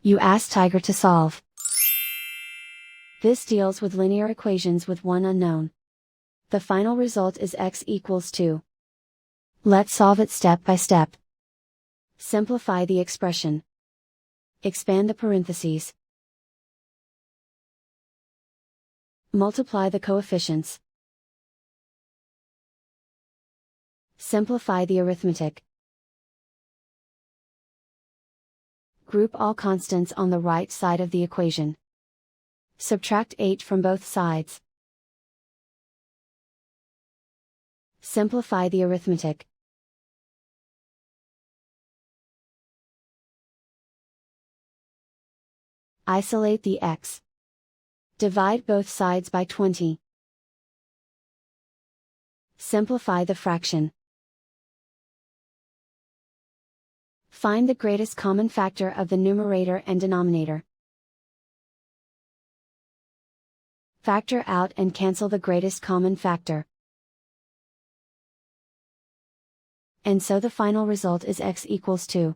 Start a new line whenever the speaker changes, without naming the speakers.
You ask Tiger to solve. This deals with linear equations with one unknown. The final result is x equals 2. Let's solve it step by step. Simplify the expression. Expand the parentheses. Multiply the coefficients. Simplify the arithmetic. Group all constants on the right side of the equation. Subtract 8 from both sides. Simplify the arithmetic. Isolate the x. Divide both sides by 20. Simplify the fraction. Find the greatest common factor of the numerator and denominator. Factor out and cancel the greatest common factor. And so the final result is x equals 2.